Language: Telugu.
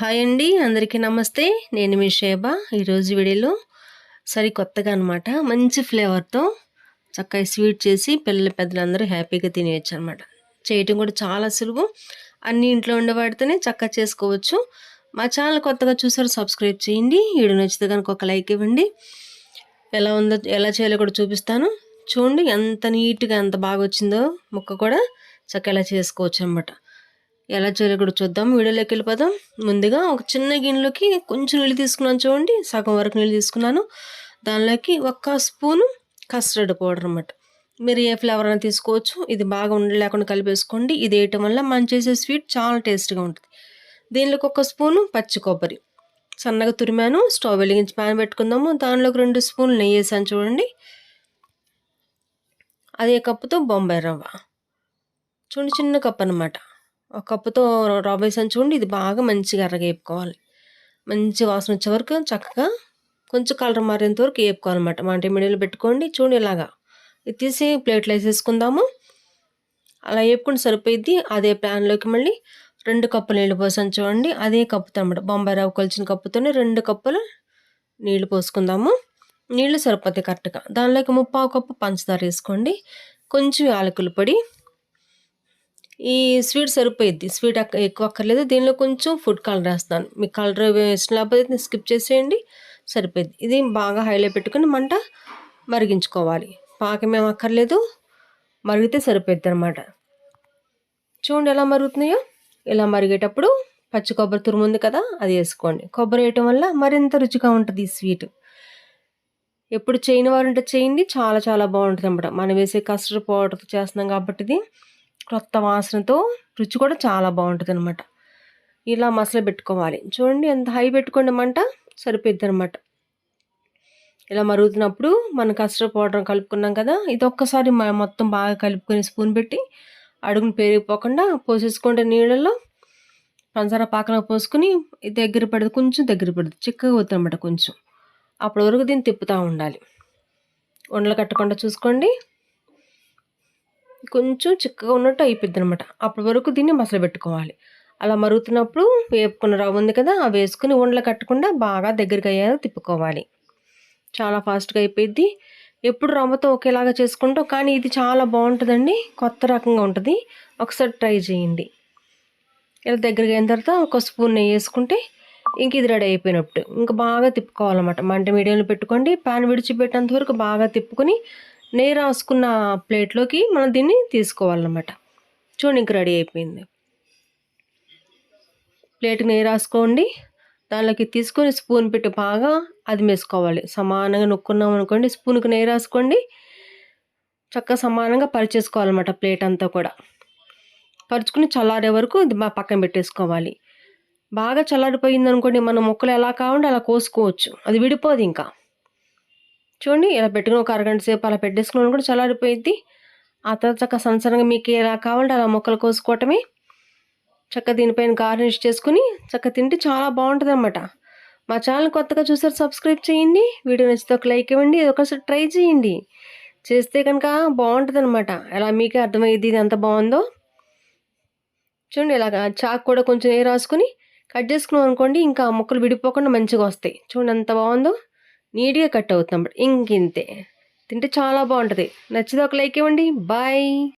హాయ్ అండి, అందరికీ నమస్తే. నేను మీ షేబ. ఈరోజు వీడియోలో కొత్తగా అనమాట మంచి ఫ్లేవర్తో చక్కగా స్వీట్ చేసి పిల్లలు పెద్దలందరూ హ్యాపీగా తినేయచ్చు అనమాట. చేయటం కూడా చాలా సులువు. అన్ని ఇంట్లో ఉండే వాటితోనే చక్కగా చేసుకోవచ్చు. మా ఛానల్ కొత్తగా చూసారు, సబ్స్క్రైబ్ చేయండి. వీడియో నచ్చితే కనుక ఒక లైక్ ఇవ్వండి. ఎలా చేయాలో కూడా చూపిస్తాను. చూడండి ఎంత నీట్గా ఎంత బాగా వచ్చిందో ముక్క కూడా చక్కగా ఎలా చేసుకోవచ్చు అనమాట. ఎలా చేయాలో కూడా చూద్దాం. వీడియోలోకి వెళ్ళిపోదాం. ముందుగా ఒక చిన్న గిన్నెలోకి కొంచెం నీళ్ళు తీసుకున్నాను. చూడండి, సగం వరకు నీళ్ళు తీసుకున్నాను. దానిలోకి 1 స్పూను కస్టర్డ్ పౌడర్ అన్నమాట. మీరు ఏ ఫ్లేవర్ అయినా తీసుకోవచ్చు. ఇది బాగా ఉండలేకుండా కలిపేసుకోండి. ఇది వేయటం వల్ల మనం చేసే స్వీట్ చాలా టేస్ట్గా ఉంటుంది. దీనిలోకి 1 స్పూను పచ్చి కొబ్బరి సన్నగా తురిమాను. స్టవ్ వెలిగించి ప్యాన్ పెట్టుకుందాము. దానిలోకి 2 స్పూన్లు నెయ్యి వేసాను. చూడండి, అదే కప్పుతో బొంబాయి రవ్వ. చూడండి, చిన్న కప్ అనమాట. ఒక కప్పుతో రవ్వ వేసాను. చూడండి, ఇది బాగా మంచిగా ఎర్రగేపుకోవాలి. మంచి వాసన వచ్చే వరకు చక్కగా కొంచెం కలర్ మారేంత వరకు వేపుకోవాలన్నమాట. మంట మీడియంలో పెట్టుకోండి. చూడండి, ఇలాగా ఇది తీసి ప్లేట్లో వేసేసుకుందాము. అలా వేపుకుంటే సరిపోయిద్ది. అదే ప్యాన్లోకి మళ్ళీ 2 కప్పులు నీళ్ళు పోసాను. చూడండి, అదే కప్పుతో అన్నమాట. బొంబాయి రవ్వ కొలిచిన కప్పుతోనే 2 కప్పులు నీళ్ళు పోసుకుందాము. నీళ్ళు సరిపోతాయి కరెక్ట్గా. దానిలోకి 3/4 కప్పు పంచదార వేసుకోండి. కొంచెం యాలకుల పొడి. ఈ స్వీట్ సరిపోయిద్ది. స్వీట్ ఎక్కువ అక్కర్లేదు. దీనిలో కొంచెం ఫుడ్ కలర్ వేస్తాను. మీకు కలర్ ఇష్టం లేకపోతే స్కిప్ చేసేయండి, సరిపోయిద్ది. ఇది బాగా హైలో పెట్టుకుని మంట మరిగించుకోవాలి. పాకమేం అక్కర్లేదు, మరిగితే సరిపోయిద్ది అనమాట. చూడండి ఎలా మరుగుతున్నాయో. ఇలా మరిగేటప్పుడు పచ్చి కొబ్బరి తురుము ఉంది కదా, అది వేసుకోండి. కొబ్బరి వేయటం వల్ల మరింత రుచిగా ఉంటుంది ఈ స్వీట్. ఎప్పుడు చేయని వారు ఉంటే చేయండి, చాలా చాలా బాగుంటుంది అన్నమాట. మనం వేసే కస్టర్డ్ పౌడర్ చేస్తున్నాం కాబట్టి ఇది కొత్త వాసనతో రుచి కూడా చాలా బాగుంటుంది అనమాట. ఇలా మసాలా పెట్టుకోవాలి. చూడండి, ఎంత హై పెట్టుకోండి మంట, సరిపోద్ది అనమాట. ఇలా మరుగుతున్నప్పుడు మనం కస్టర్డ్ పౌడర్ కలుపుకున్నాం కదా, ఇది ఒక్కసారి మొత్తం బాగా కలుపుకొని స్పూన్ పెట్టి అడుగును పేరిగిపోకుండా పోసేసుకుంటే నీళ్ళల్లో పంచదార పాకంలో పోసుకొని దగ్గర పడదు, కొంచెం దగ్గర పడదు, చిక్కగా అవుతుంది అనమాట కొంచెం. అప్పటి వరకు దీన్ని తిప్పుతూ ఉండాలి. ఉండలు కట్టకుండా చూసుకోండి. కొంచెం చిక్కగా ఉన్నట్టు అయిపోద్ది అనమాట. అప్పటి వరకు దీన్ని మసలు పెట్టుకోవాలి. అలా మరుగుతున్నప్పుడు వేపుకున్న రవ్వ ఉంది కదా, అవి వేసుకుని ఉండలు కట్టకుండా బాగా దగ్గరికి అయ్యేలా తిప్పుకోవాలి. చాలా ఫాస్ట్గా అయిపోయింది. ఎప్పుడు రవ్వతో ఒకేలాగా చేసుకుంటాం, కానీ ఇది చాలా బాగుంటుందండి. కొత్త రకంగా ఉంటుంది. ఒకసారి ట్రై చేయండి. ఇలా దగ్గరికి అయిన తర్వాత 1 స్పూన్ నెయ్యి వేసుకుంటే ఇంక ఇది రెడీ అయిపోయినట్టు. ఇంకా బాగా తిప్పుకోవాలన్నమాట. మంట మీడియంలో పెట్టుకోండి. ప్యాన్ విడిచిపెట్టేంత వరకు బాగా తిప్పుకొని నెయ్యి రాసుకున్న ప్లేట్లోకి మనం దీన్ని తీసుకోవాలన్నమాట. చూడండి, ఇంక రెడీ అయిపోయింది. ప్లేట్కి నెయ్యి రాసుకోండి. దానిలోకి తీసుకొని స్పూన్ పెట్టి బాగా అది వేసుకోవాలి. సమానంగా నొక్కున్నాం అనుకోండి, స్పూన్కి నెయ్యి రాసుకోండి. చక్కగా సమానంగా పరిచేసుకోవాలన్నమాట. ప్లేట్ అంతా కూడా పరుచుకుని చల్లారే వరకు ఇది పక్కన పెట్టేసుకోవాలి. బాగా చల్లారిపోయింది అనుకోండి, మనం ముక్కలు ఎలా కావాలంటే అలా కోసుకోవచ్చు. అది విడిపోదు ఇంకా. చూడండి, ఇలా పెట్టుకుని ఒక అరగంట సేపు అలా పెట్టేసుకుని కూడా చల్లారిపోయిద్ది. ఆ తర్వాత చక్కగా సన్నసన్నగా మీకు ఎలా కావాలంటే అలా ముక్కలు కోసుకోవటమే. చక్కగా దీనిపైన గార్నిష్ చేసుకుని చక్కగా తింటే చాలా బాగుంటుంది అన్నమాట. మా ఛానల్ కొత్తగా చూసారు, సబ్స్క్రైబ్ చేయండి. వీడియో నచ్చితే ఒక లైక్ ఇవ్వండి. ఇది ఒకసారి ట్రై చేయండి. చేస్తే కనుక బాగుంటుంది అనమాట. ఎలా మీకే అర్థమయ్యేది ఇది ఎంత బాగుందో. చూడండి, ఇలాగా చాకు కూడా కొంచెం నెయ్యి రాసుకుని కట్ చేసుకున్నాం అనుకోండి, ఇంకా ముక్కలు విడిపోకుండా మంచిగా వస్తాయి. చూడండి ఎంత బాగుందో, నీట్గా కట్ అవుతుంది. ఇంకింతే. తింటే చాలా బాగుంటుంది. నచ్చితే ఒక లైక్ ఇవ్వండి. బాయ్.